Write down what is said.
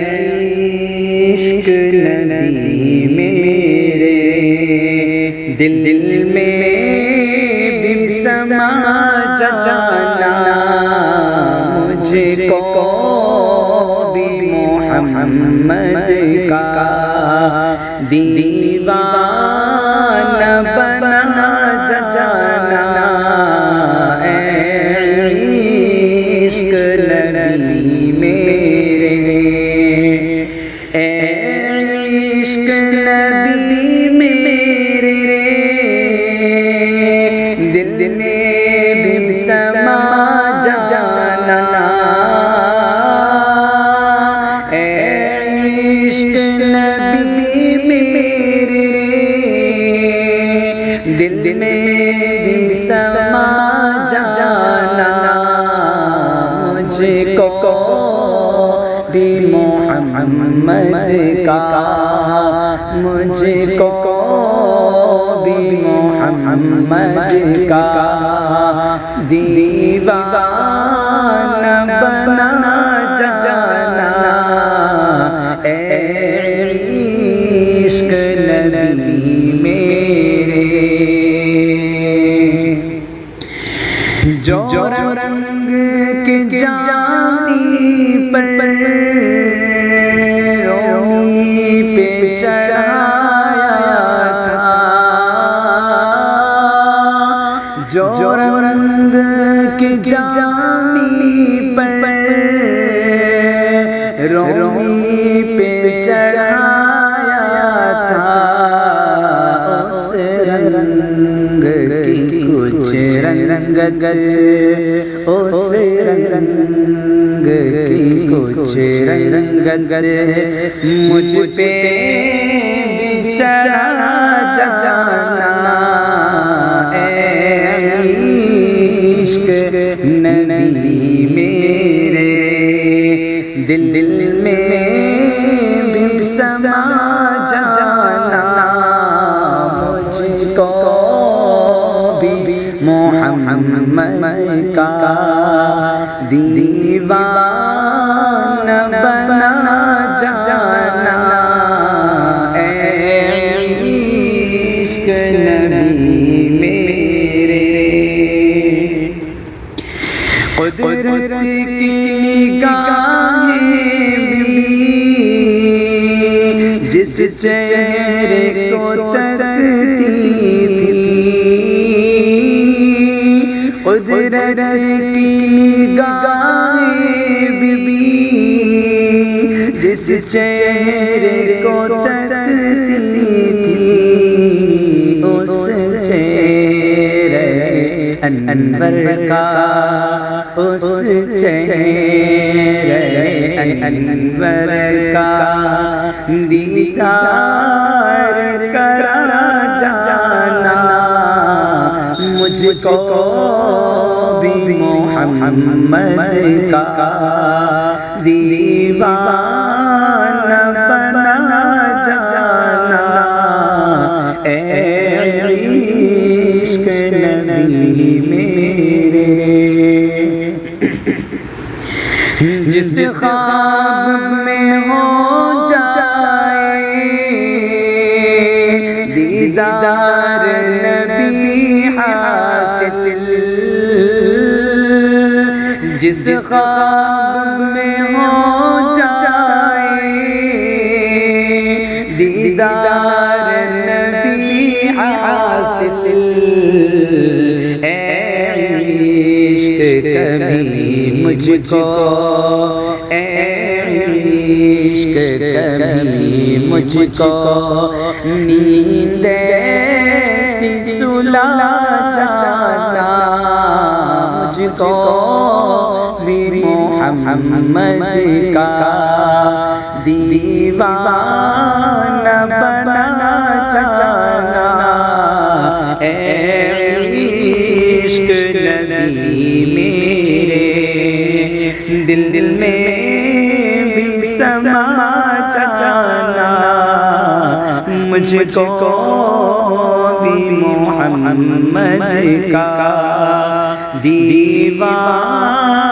عشق نبی میرے دل میں بھی سما جانا، مجھ کو بھی محمد کا دیوانہ بنا جانا، عشق نبی میرے، عشق نبی میرے دل میں بھی سما جانا، عشق نبی میرے دل میں بھی سما جانا، مجھ کو بھی محمد کا، مجھ کو بھی محمد کا دیوانہ بنا جانا، عشق نبی میرے، جو رنگ کے جامی پر رومی پہ چڑھایا تھا، جو رنگ کے جامی پر رومی پہ چڑھایا تھا، اس رنگ کی کچھ رنگت، اس رنگ کی کچھ رنگت مجھ پہ بھی چڑھا جانا، عشق نبی میرے دل میں بھی سما جانا، مجھ کو بھی محمد کا دیوانہ بنا جانا، عشق نبی میرے، قدرت کی نگاہیں بھی جس چہرے کو تکتی تھی، قدرت کی نگاہیں بھی جس چہرے کو تکتی تھی، اس چہرے انور کا، اس چہرے انور کا دیدار کرا جانا، مجھ کو بھی محمد کا دیوانہ بنا جانا، عشق نبی میرے، جس خواب میں ہو جائے دیدار نبی حاصل، جس خواب میں ہو جائے دیدار نبی حاصل، عشق کبھی مجھ کو، عشق کبھی مجھ کو نیند ایسی سلا جانا، مجھ کو بھی محمد کا دیوانہ بنا جانا، عشق نبی میرے دل میں بھی سما جانا، مجھ کو بھی محمد کا دیوانہ